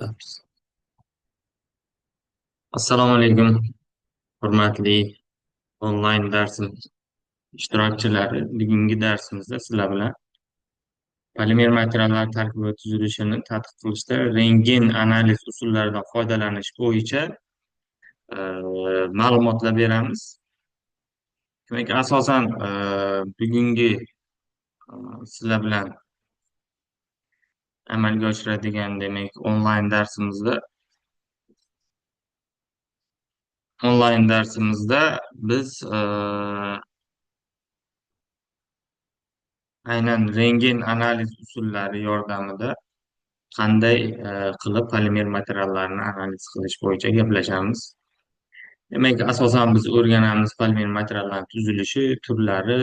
Boshlaymiz. Assalomu alaykum, hurmatli onlayn darsim ishtirokchilari. Bugungi darsimizda sizlar bilan polimer materiallar tarkibi va tuzilishini tadqiq qilishda rentgen analiz usullaridan foydalanish bo'yicha ma'lumotlar beramiz. Demak, asosan bugungi sizlar bilan amalga oshiradigan demak onlayn darsimizda biz aynan rentgen analiz usullari yordamida qanday qilib polimer materiallarni analiz qilish bo'yicha gaplashamiz. Demak, asosan biz o'rganamiz polimer materiallar tuzilishi, turlari,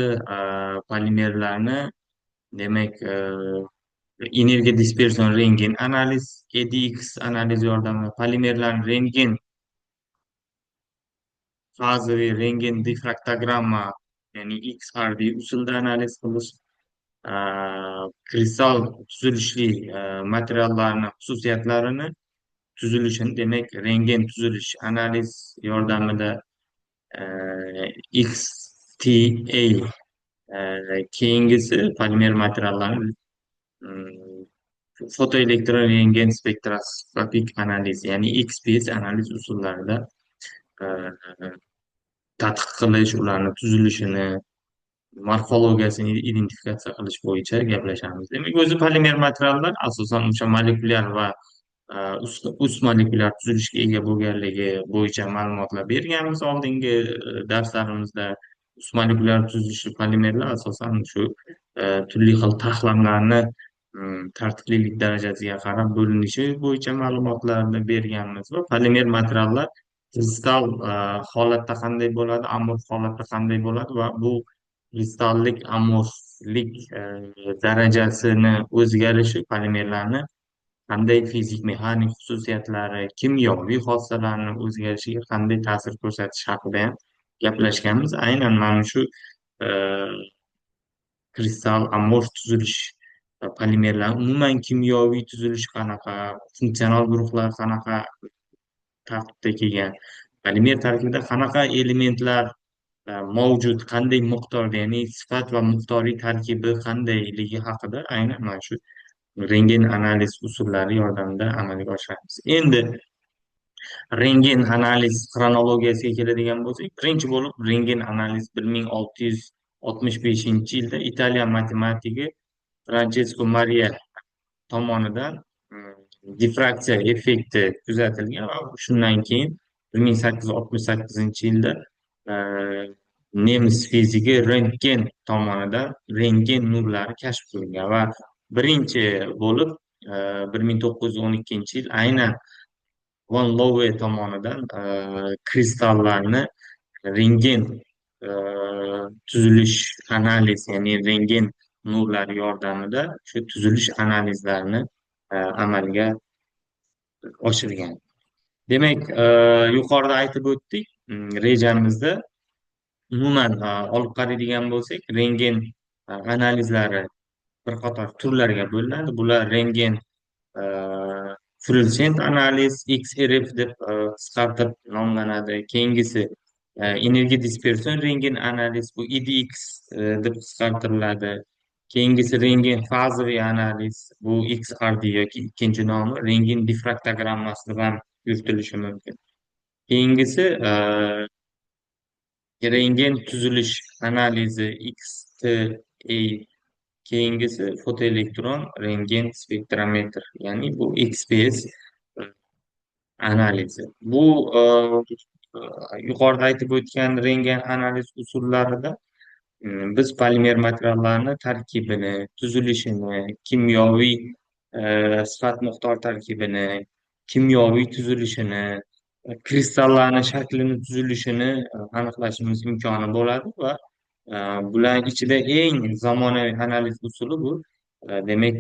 polimerlarni, demak, energiya dispersion rentgen analiz, EDX analiz yordamida polimerlarni rentgen fazaviy rentgen difraktogramma, ya'ni XRD usulida analiz qilish, kristal tuzilishli materiallarni xususiyatlarini, tuzilishini, demak, rentgen tuzilish analiz yordamida XTA, keyingisi polimer materiallarni fotoelektron rentgen spektroskopik analiz, ya'ni XPS analiz usullarida e, tadqiq qilish, ularni tuzilishini, morfologiyasini identifikatsiya qilish bo'yicha gaplashamiz. Demak, o'zi polimer materiallar asosan o'sha molekulyar va ust molekulyar tuzilishga ega bo'lganligi bo'yicha ma'lumotlar berganmiz oldingi darslarimizda. Ust molekulyar tuzilishli polimerlar asosan shu turli xil taxlamlarni tartiblilik darajasiga qarab bo'linishi bo'yicha ma'lumotlarni berganmiz va polimer materiallar kristal holatda qanday bo'ladi, amorf holatda qanday bo'ladi va bu kristallik amorflik darajasini o'zgarishi polimerlarni qanday fizik mexanik xususiyatlari, kimyoviy xossalarni o'zgarishiga qanday ta'sir ko'rsatishi haqida ham gaplashganmiz. Aynan mana shu e, kristal amorf tuzilish polimerlar umuman kimyoviy tuzilishi qanaqa, funksional guruhlar qanaqa tartibda kelgan, polimer tarkibida qanaqa elementlar mavjud, qanday miqdorda, ya'ni sifat va miqdoriy tarkibi qandayligi haqida aynan mana shu rentgen analiz usullari yordamida amalga oshiramiz. Endi rentgen analiz xronologiyasiga keladigan bo'lsak, birinchi bo'lib rentgen analiz 1665 yilda Italiya matematik Franchesko Maria tomonidan difraksiya effekti kuzatilgan va shundan keyin 1868 yilda e, nemis fiziki Rentgen tomonidan rentgen nurlari kashf qilingan va birinchi bo'lib 1912 yil aynan von Lowe tomonidan kristallarni rentgen e, tuzilish analiz, ya'ni rentgen nurlari yordamida shu tuzilish analizlarini amalga oshirgan. Demak, yuqorida aytib o'tdik, rejamizda umuman olib qaraydigan bo'lsak, rentgen analizlari bir qator turlarga bo'linadi. Bular rentgen e, fluorescent analiz, XRF deb qisqartirib nomlanadi. Keyingisi energiya dispersion rentgen analiz, bu EDX deb qisqartiriladi. Keyingisi rentgen fazaviy analiz, bu XRD yoki ikkinchi nomi rentgen difraktogramması deb ham yuritilishi mumkin. Keyingisi rentgen tuzilish analizi XTA, keyingisi fotoelektron rentgen spektrometr, ya'ni bu XPS analizi. Bu yuqorida aytib o'tgan rentgen analiz usullarida biz polimer materiallarni tarkibini, tuzilishini, kimyoviy sifat miqdor tarkibini, kimyoviy tuzilishini, kristallarni shaklini, tuzilishini aniqlashimiz imkoni bo'ladi va bular ichida eng zamonaviy analiz usuli bu demak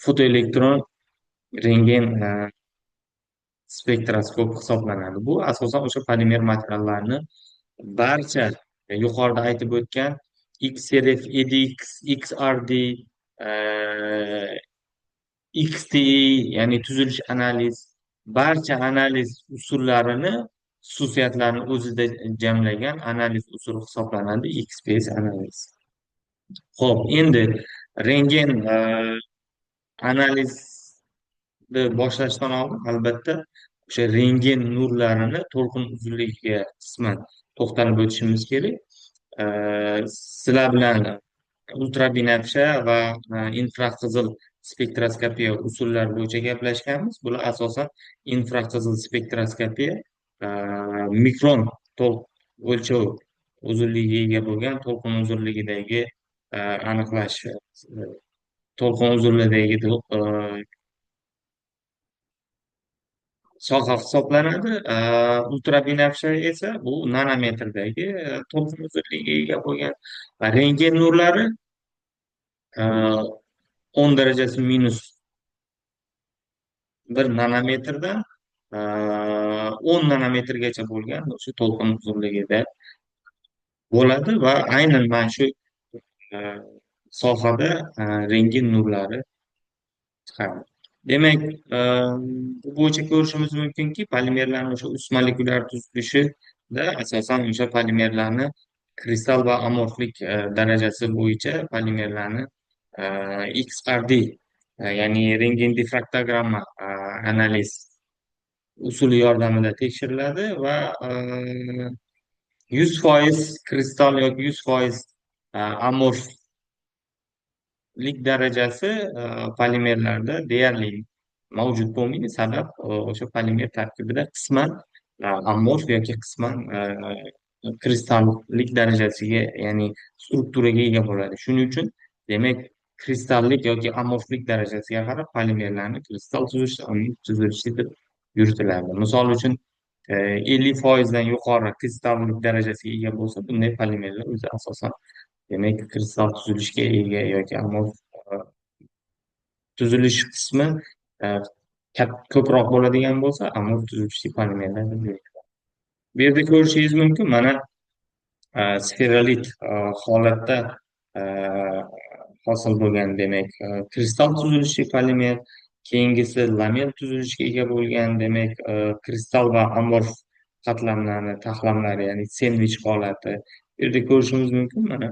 fotoelektron rentgen spektroskop hisoblanadi. Bu asosan o'sha polimer materiallarni barcha yuqorida aytib o'tgan XRF, EDX, XRD, XTI ya'ni tuzilish analiz barcha analiz usullarini xususiyatlarini o'zida jamlagan analiz usuli hisoblanadi XPS analiz. Xo'p, endi rentgen analizni boshlashdan oldin albatta o'sha rentgen nurlarini to'lqin uzunligiga qisman to'xtalib o'tishimiz kerak. Sizlar bilan ultrabinafsha va infraqizil spektroskopiya usullari bo'yicha gaplashganmiz. Bular asosan infraqizil spektroskopiya e, mikron o'lchov uzunligiga ega bo'lgan to'lqin uzunligidagi aniqlash to'lqin uzunligidagi soha hisoblanadi. Ultrabinafsha esa bu nanometrdagi to'lqin uzunligiga ega bo'lgan va rentgen nurlari 10 darajasi minus 1 nanometrdan 10 nanometrgacha bo'lgan o'sha to'lqin uzunligida bo'ladi va aynan mana shu e, sohada rentgen nurlari chiqadi. Demak, bu bo'yicha ko'rishimiz mumkinki, polimerlarning o'sha us molekulyar tuzilishida asosan o'sha polimerlarni kristal va amorflik darajasi bo'yicha polimerlarni XRD ya'ni rentgen difraktogramma analiz usuli yordamida tekshiriladi va 100% kristal yoki 100% amorf lik darajasi polimerlarda deyarli mavjud bo'lmaydi. Sabab o'sha polimer tarkibida qisman amorf yoki qisman kristallik darajasiga, ya'ni strukturaga ega bo'ladi. Shuning uchun demak kristallik yoki amorflik darajasiga qarab polimerlarni kristal tuzilishi, amorf tuzilishi deb yuritiladi. Misol uchun 50% yuqori kristallik darajasiga ega bo'lsa, bunday polimerlar o'zi asosan demak kristal tuzilishga ega yoki amorf tuzilish qismi e, ko'proq bo'ladigan bo'lsa, amorf tuzilishli polimerlar deb yuritiladi. Bu yerda ko'rishingiz mumkin, mana sferolit holatda e, hosil bo'lgan demak kristal tuzilishli polimer, keyingisi lamel tuzilishga ega bo'lgan demak kristal va amorf qatlamlarni taxlamlari, ya'ni sendvich holati. Bu yerda ko'rishimiz mumkin, mana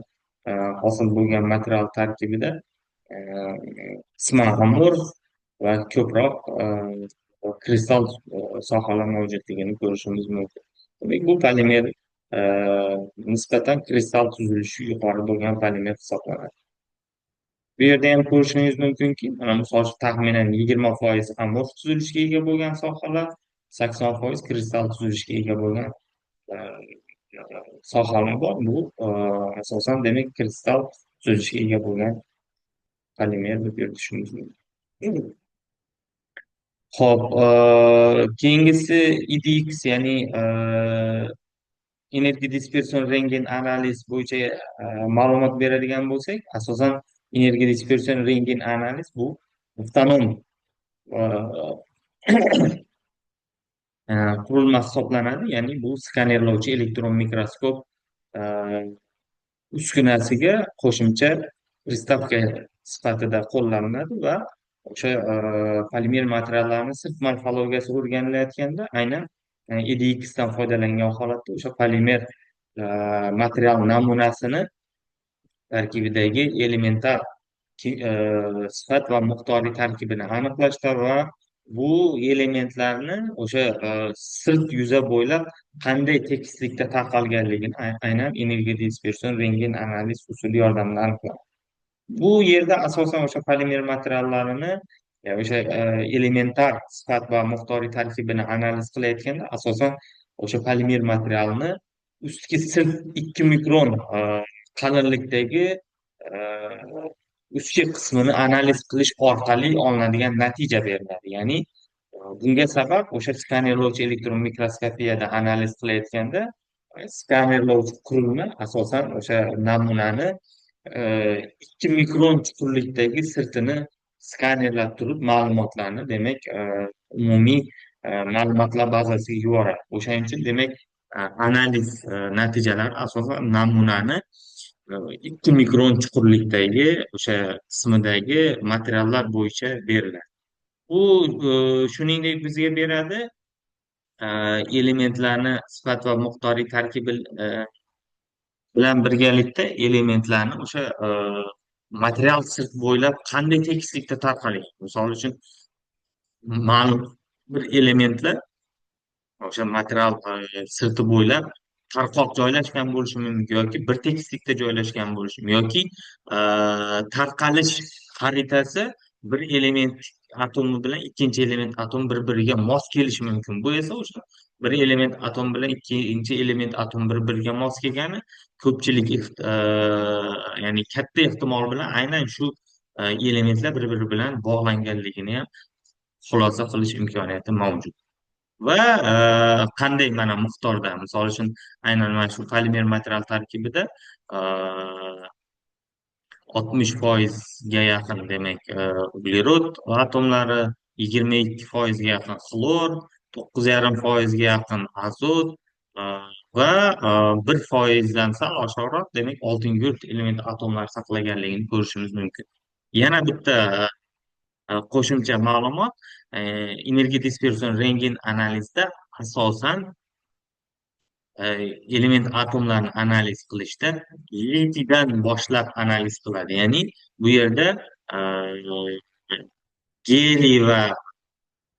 hosil bo'lgan material tarkibida qisman amorf va ko'proq kristal sohalar mavjudligini ko'rishimiz mumkin. Demak, bu polimer nisbatan kristal tuzilishi yuqori bo'lgan polimer hisoblanadi. Bu yerda ham ko'rishingiz mumkinki, mana misol uchun taxminan 20% amorf tuzilishga ega bo'lgan sohalar, 80% kristal tuzilishga ega bo'lgan e, sohalar bor. Bu asosan demak kristal tuzilishga ega bo'lgan polimer deb yuritishimiz mumkin. Ho'p, keyingisi IDX ya'ni energiya dispersion rentgen analiz bo'yicha ma'lumot beradigan bo'lsak, asosan energiya dispersion rentgen analiz bu avtonom qurilma hisoblanadi. Ya'ni bu skanerlovchi elektron mikroskop uskunasiga qo'shimcha pristavka sifatida qo'llaniladi va o'sha polimer materiallarni sirt morfologiyasi o'rganilayotganda aynan EDX dan foydalangan holatda o'sha polimer material namunasini tarkibidagi elementar sifat va miqdoriy tarkibini aniqlashda va bu elementlarni o'sha sirt yuza bo'ylab qanday tekislikda tarqalganligini aynan energiya dispersion rentgen analiz usuli yordamida aniqladi. Bu yerda asosan o'sha polimer materiallarini o'sha elementar sifat va miqdoriy tarkibini analiz qilayotganda asosan o'sha polimer materialni ustki sirt 2 mikron qalinlikdagi ustki qismini analiz qilish orqali olinadigan natija beriladi. Ya'ni bunga sabab o'sha skanerlovchi elektron mikroskopiyada analiz qilayotganda skanerlovchi qurilma asosan o'sha namunani 2 mikron chuqurlikdagi sirtini skanerlab turib ma'lumotlarni demak umumiy ma'lumotlar bazasiga yuboradi. O'shaning uchun demak analiz natijalari asosan namunani 2 mikron chuqurlikdagi o'sha qismidagi materiallar bo'yicha beriladi. U shuningdek bizga beradi e, elementlarni sifat va miqdoriy tarkibi bilan birgalikda elementlarni o'sha material sirt bo'ylab qanday tekislikda tarqalgan. Misol uchun ma'lum bir elementlar o'sha material sirti bo'ylab tarqoq joylashgan bo'lishi mumkin yoki bir tekislikda joylashgan bo'lishi mumkin yoki e, tarqalish xaritasi bir element atomi bilan ikkinchi element atom bir biriga mos kelishi mumkin. Bu esa o'sha bir element atom bilan ikkinchi element atom bir biriga mos kelgani ko'pchilik ya'ni katta ehtimol bilan aynan shu elementlar bir biri bilan bog'langanligini ham xulosa qilish imkoniyati mavjud. Va qanday mana miqdorda misol uchun aynan mana shu polimer material tarkibida e, 60% yaqin demak uglerod atomlari, 22% yaqin xlor, 9,5% yaqin azot e, va 1%dan sal oshiqroq demak oltin gurt element atomlari saqlaganligini ko'rishimiz mumkin. Yana bitta qo'shimcha ma'lumot, energiya dispersion rentgen analizda asosan e, element atomlarni analiz qilishda litidan boshlab analiz qiladi. Ya'ni bu yerda e, geliy va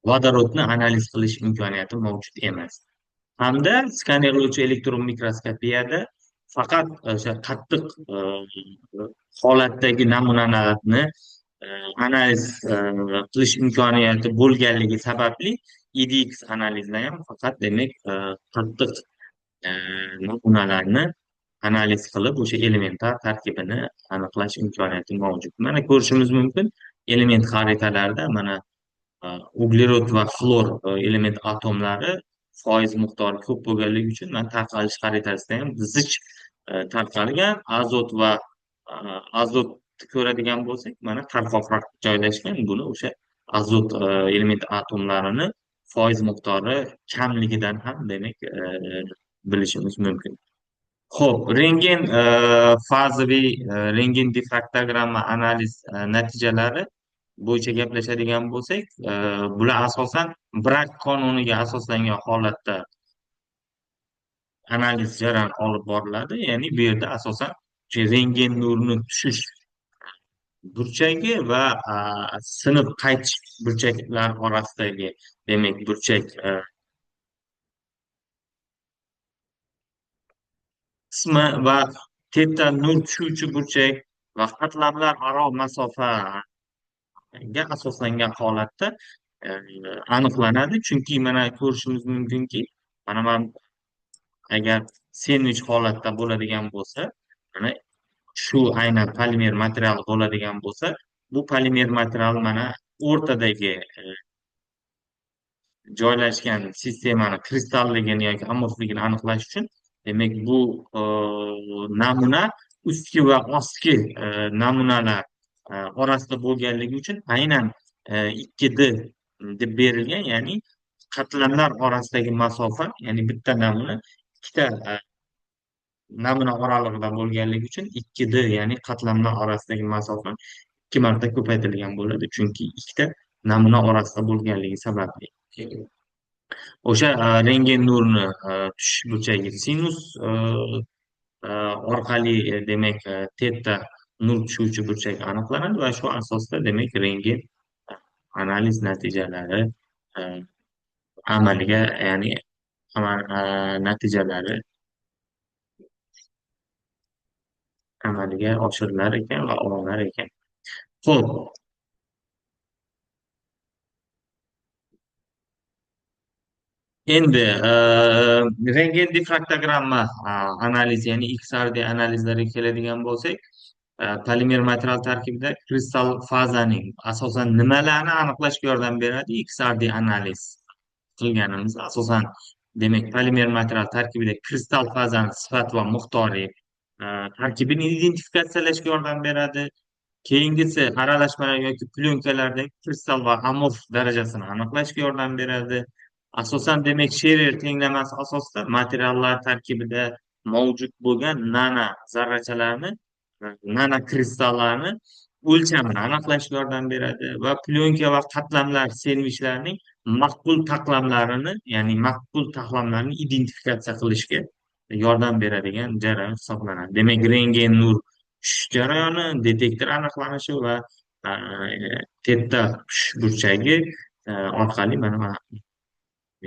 vodorodni analiz qilish imkoniyati mavjud emas. Hamda skanerlovchi elektron mikroskopiyada faqat o'sha qattiq holatdagi namunalarni e, analiz qilish imkoniyati bo'lganligi sababli EDX analizda ham faqat demak qattiq e, namunalarni analiz qilib o'sha elementlar tarkibini aniqlash imkoniyati mavjud. Mana ko'rishimiz mumkin element xaritalarida mana uglerod va xlor element atomlari foiz miqdori ko'p bo'lganligi uchun mana tarqalish xaritasida ham zich tarqalgan. Azot va e, azotni ko'radigan bo'lsak mana tarqoqroq joylashgan. Buni o'sha azot element atomlarini foiz miqdori kamligidan ham demak bilishimiz mumkin. Ho'p, rentgen fazaviy rentgen diffraktogramma analiz natijalari bo'yicha gaplashadigan bo'lsak, bular asosan Bragg qonuniga asoslangan holatda analiz jarayoni olib boriladi. Ya'ni bu yerda asosan o'sha rentgen nurini tushish burchagi va sinib qaytish burchaklar orasidagi demak burchak qismi va teta nur tushuvchi burchak va qatlamlar aro masofaga asoslangan holatda e, aniqlanadi. Chunki mana ko'rishimiz mumkinki, mana agar sendvich holatda bo'ladigan bo'lsa, mana shu aynan polimer material bo'ladigan bo'lsa, bu polimer material mana o'rtadagi joylashgan sistemani kristalligini yoki amorfligini aniqlash uchun demak bu namuna ustki va ostki namunalar orasida bo'lganligi uchun aynan 2D deb berilgan, ya'ni qatlamlar orasidagi masofa, ya'ni bitta namuna ikkita namuna oralig'ida bo'lganligi uchun 2D ya'ni qatlamlar orasidagi masofa 2 marta ko'paytirilgan bo'ladi, chunki ikkita namuna orasida bo'lganligi sababli. O'sha rentgen nurini tushish burchagi sinus e, orqali demak teta nur tushuvchi burchak aniqlanadi va shu asosda demak rentgen analiz natijalari e, amaliga ya'ni natijalari amalga oshirilar ekan va olinar ekan. Ho'p, endi rentgen diffraktogramma analizi ya'ni XRD analizlariga keladigan bo'lsak, polimer material tarkibida kristal fazaning asosan nimalarni aniqlashga yordam beradi XRD analiz qilganimiz asosan demak polimer material tarkibida kristal fazani sifat va miqdori tarkibini identifikatsiyalashga yordam beradi. Keyingisi aralashmalar yoki plyonkalardagi kristal va amorf darajasini aniqlashga yordam beradi. Asosan demak Sherer tenglamasi asosida materiallar tarkibida mavjud bo'lgan nano zarrachalarni, nano kristallarni o'lchamini aniqlashga yordam beradi va plyonka va qatlamlar sendvichlarning maqbul taqlamlarini, ya'ni maqbul taqlamlarni identifikatsiya qilishga yordam beradigan jarayon hisoblanadi. Demak, rentgen nur tushish jarayoni, detektor aniqlanishi va a, tetta tushish burchagi orqali mana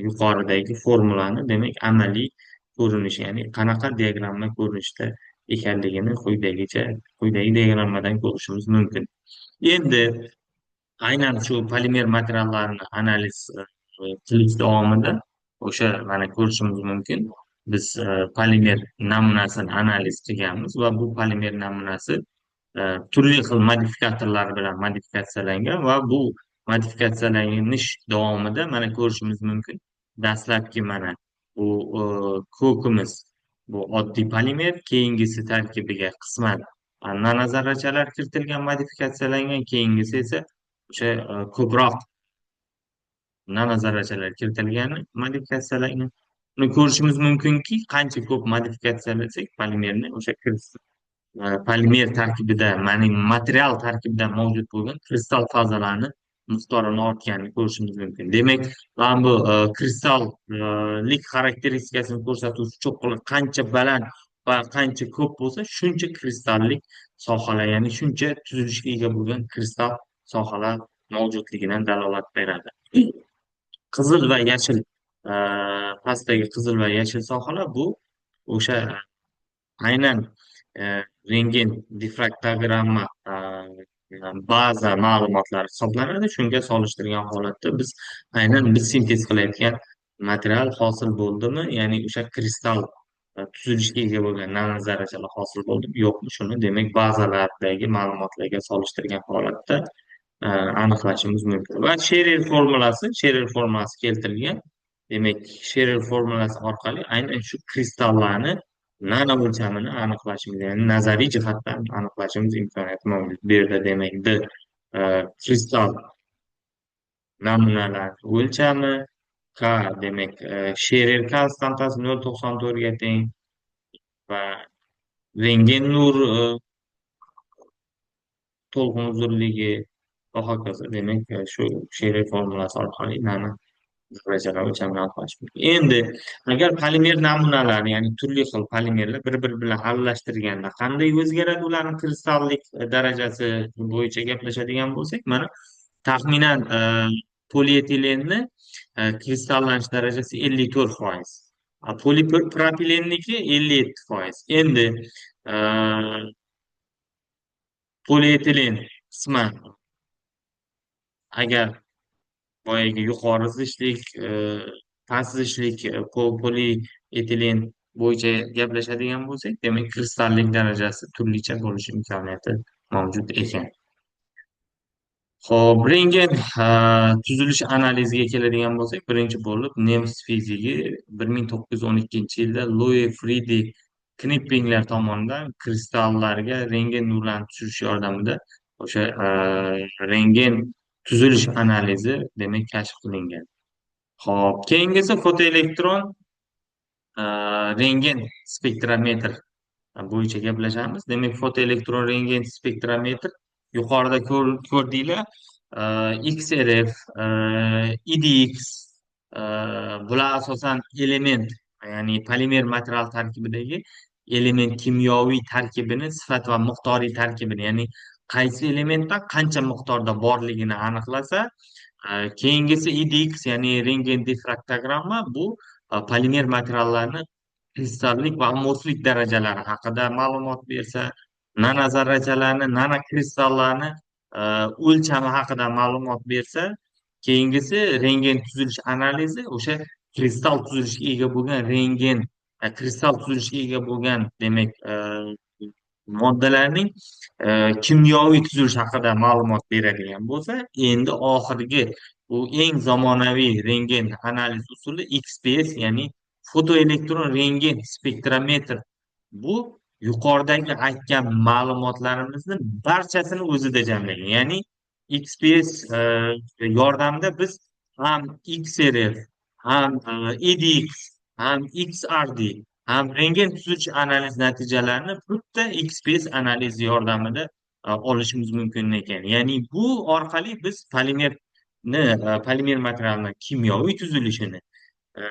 yuqoridagi formulani, demak, amaliy ko'rinishi, ya'ni qanaqa diagramma ko'rinishda ekanligini quyidagi diagrammadan ko'rishimiz mumkin. Endi aynan shu polimer materiallarni analiz qilish davomida o'sha mana ko'rishimiz mumkin. Biz polimer namunasini analiz qilganmiz va bu polimer namunasi turli xil modifikatorlar bilan modifikatsiyalangan va bu modifikatsiyalanish davomida mana ko'rishimiz mumkin. Dastlabki mana bu ko'kimiz bu oddiy polimer, keyingisi tarkibiga qisman nanozarrachalar kiritilgan, modifikatsiyalangan, keyingisi esa o'sha ko'proq nanozarrachalar kiritilgani modifikatsiyalangan. Uni ko'rishimiz mumkinki, qancha ko'p modifikatsiyalasak polimerni o'sha polimer tarkibida, ya'ni material tarkibida mavjud bo'lgan kristal fazalarni miqdorini ortganini ko'rishimiz mumkin. Demak, mana bu kristallik xarakteristikasini ko'rsatuvchi cho'qqilar qancha baland va qancha ko'p bo'lsa, shuncha kristallik sohalar, ya'ni shuncha tuzilishga ega bo'lgan kristal sohalar mavjudligidan dalolat beradi. Qizil va yashil, e, pastdagi qizil va yashil sohalar bu o'sha aynan rentgen diffraktogramma baza ma'lumotlari hisoblanadi. Shunga solishtirgan holatda biz aynan biz sintez qilayotgan material hosil bo'ldimi, ya'ni o'sha kristal tuzilishga ega bo'lgan nanozarrachalar hosil bo'ldimi yo'qmi, shuni demak bazalardagi ma'lumotlarga solishtirgan holatda aniqlashimiz mumkin. Va Sherer formulasi keltirilgan. Demak, Sherer formulasi orqali aynan shu kristallarni nano o'lchamini aniqlashimiz, ya'ni nazariy jihatdan aniqlashimiz imkoniyati mavjud. Bu yerda demak kristal namunalar o'lchami K, demak Sherer konstantasi 0,94 ga teng va rentgen nur to'lqin uzunligi va hokazo. Demak, shu Sherer formulasi orqali nano darajalar o'lchamini aniqlash mumkin. Endi agar polimer namunalar, ya'ni turli xil polimerlar bir-biri bilan aralashtirganda qanday o'zgaradi ularning kristallik darajasi bo'yicha gaplashadigan bo'lsak, mana taxminan polietilenni kristallanish darajasi 54%. Polipropilenniki 57%. Endi e, polietilen qisman agar boyagi yuqori zichdlik, past zichdlik polietilen bo'yicha gaplashadigan bo'lsak, demak kristallik darajasi turlicha bo'lishi imkoniyati mavjud ekan. Xo'p, rentgen tuzilish analiziga keladigan bo'lsak, birinchi bo'lib nemis fiziki 1912-yilda Louis Friedrich Knippingler tomonidan kristallarga rentgen nurlarini tushirish yordamida o'sha rentgen tuzilish analizi demak kashf qilingan. Xo'p, keyingisi fotoelektron rentgen spektrometr bo'yicha gaplashamiz. Demak, fotoelektron rentgen spektrometr yuqorida ko'rdinglar, XRF, EDX, bular asosan element, ya'ni polimer material tarkibidagi element kimyoviy tarkibini, sifat va miqdoriy tarkibini, ya'ni qaysi elementdan qancha miqdorda borligini aniqlasa, keyingisi EDX, ya'ni rentgen diffraktogramma, bu polimer materiallarni kristallik va amorflik darajalari haqida ma'lumot bersa, nanozarrachalarni, nanokristallarni o'lchami haqida ma'lumot bersa, keyingisi rentgen tuzilish analizi o'sha kristal tuzilishiga ega bo'lgan rentgen kristal tuzilishiga ega bo'lgan demak moddalarning kimyoviy tuzilishi haqida ma'lumot beradigan bo'lsa, endi oxirgi bu eng zamonaviy rentgen analiz usuli XPS, ya'ni fotoelektron rentgen spektrometr. Bu yuqoridagi aytgan ma'lumotlarimizni barchasini o'zida jamlagan. Ya'ni XPS yordamida biz ham XRF, ham EDX, ham XRD, ham rentgen tuzilish analiz natijalarini bitta XPS analizi yordamida olishimiz mumkin ekan. Ya'ni bu orqali biz polimer materialni kimyoviy tuzilishini, e,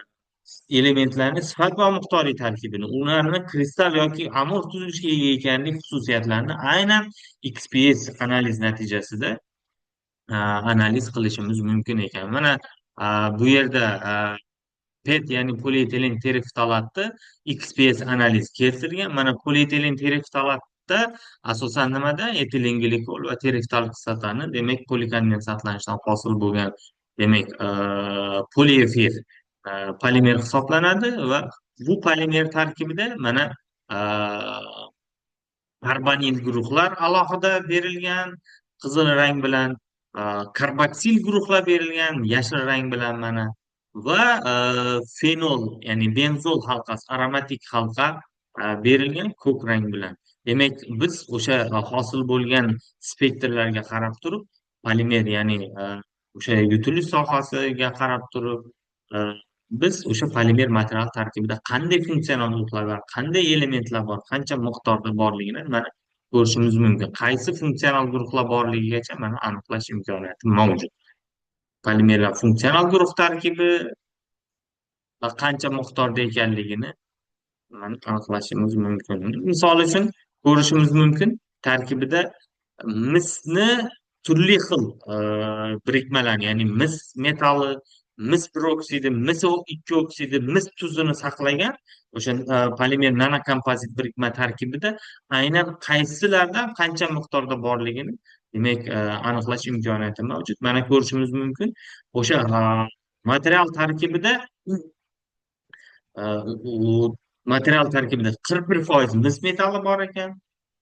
elementlarni sifat va miqdoriy tarkibini, ularni kristal yoki amor tuzilishga ega ekanlik xususiyatlarini aynan XPS analiz natijasida analiz qilishimiz mumkin ekan. Mana bu yerda PET ya'ni polietilen tereftalatni XPS analiz keltirgan. Mana polietilen tereftalatda asosan nimada etilen glikol va tereftal kislotani, demak polikondensatlanishdan hosil bo'lgan, demak poliefir polimer hisoblanadi va bu polimer tarkibida mana karbonil guruhlar alohida berilgan qizil rang bilan, karboksil guruhlar berilgan yashil rang bilan mana, va fenol ya'ni benzol halqasi, aromatik halqa berilgan ko'k rang bilan. Demak, biz o'sha hosil bo'lgan spektrlarga qarab turib, polimer ya'ni o'sha yutilish sohasiga qarab turib, e, biz o'sha polimer material tarkibida qanday funksionalliklar va qanday elementlar bor, qancha miqdorda borligini mana ko'rishimiz mumkin. Qaysi funksional guruhlar borligigacha mana aniqlash imkoniyati mavjud. Polimerlar funksional guruh tarkibi va qancha miqdorda ekanligini aniqlashimiz mumkin. Misol uchun ko'rishimiz mumkin, tarkibida misni turli xil birikmalar, ya'ni mis metalli, mis bir oksidi, mis ikki oksidi, mis tuzini saqlagan o'sha polimer nanokompozit birikma tarkibida aynan qaysilardan qancha miqdorda borligini, demak, aniqlash imkoniyati mavjud. Mana ko'rishimiz mumkin, o'sha material tarkibida u material tarkibida 41% mis metalli bor ekan,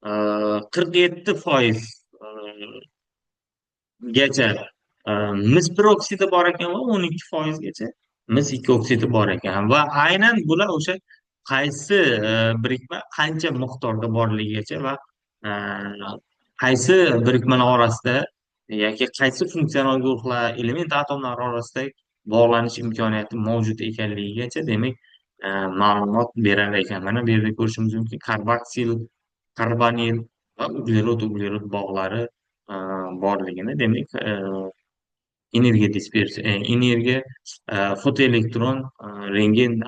47% gacha mis bir oksidi bor ekan va 12%gacha mis ikki oksidi bor ekan. Va aynan bular o'sha qaysi birikma qancha miqdorda borligigacha va e, qaysi birikmalar orasida yoki qaysi funksional guruhlar, element atomlari orasida bog'lanish imkoniyati mavjud ekanligigacha, demak, ma'lumot berar ekan. Mana bu yerda ko'rishimiz mumkin, karboksil, karbonil va uglerod bog'lari e, borligini. Demak, energiya dispersiya, energiya, fotoelektron rentgen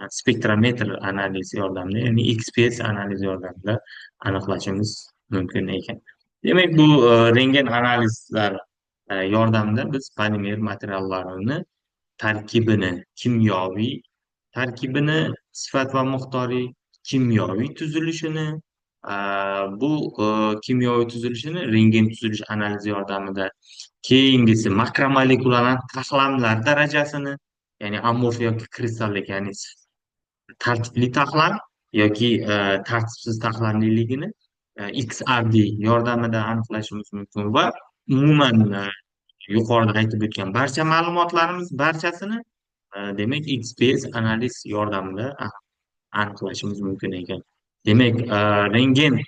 spektrometr analizi yordamida, ya'ni XPS analizi yordamida aniqlashimiz mumkin ekan. Demak, bu rentgen analizlar yordamida biz polimer materiallarini tarkibini, kimyoviy tarkibini, sifat va miqdoriy, kimyoviy tuzilishini, bu kimyoviy tuzilishini rentgen tuzilish analizi yordamida, keyingisi makromolekulyar taxlamlar darajasini, ya'ni amorf yoki kristallik, ya'ni tartibli taxlam yoki tartibsiz taxlamliligini XRD yordamida aniqlashimiz mumkin. Va umuman yuqorida aytib o'tgan barcha ma'lumotlarimiz barchasini, demak, XPS analiz yordamida aniqlashimiz mumkin ekan. Demak, rentgen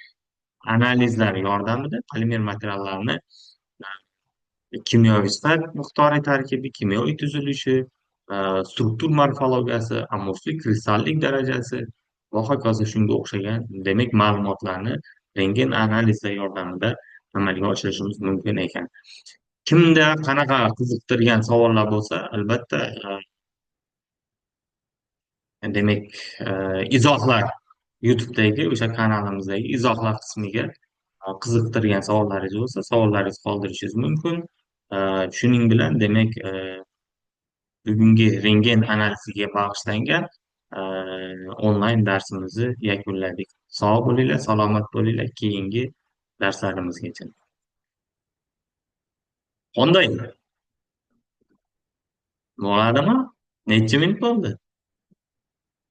analizlar yordamida polimer materiallarni kimyoviy sifat, miqdoriy tarkibi, kimyoviy tuzilishi, struktur morfologiyasi, amorflik, kristallik darajasi va hokazo shunga o'xshagan, demak, ma'lumotlarni rentgen analizlar yordamida amalga oshirishimiz mumkin ekan. Kimda qanaqa qiziqtirgan savollar bo'lsa, albatta, demak, izohlar, YouTube'dagi o'sha kanalimizdagi izohlar qismiga qiziqtirgan savollaringiz bo'lsa, savollaringizni qoldirishingiz mumkin. Shuning bilan, demak, bugungi rentgen analiziga bag'ishlangan onlayn darsimizni yakunladik. Sog' bo'linglar, salomat bo'linglar. Keyingi darslarimizgacha. Qanday? Bo'ladimi? Necha minut bo'ldi?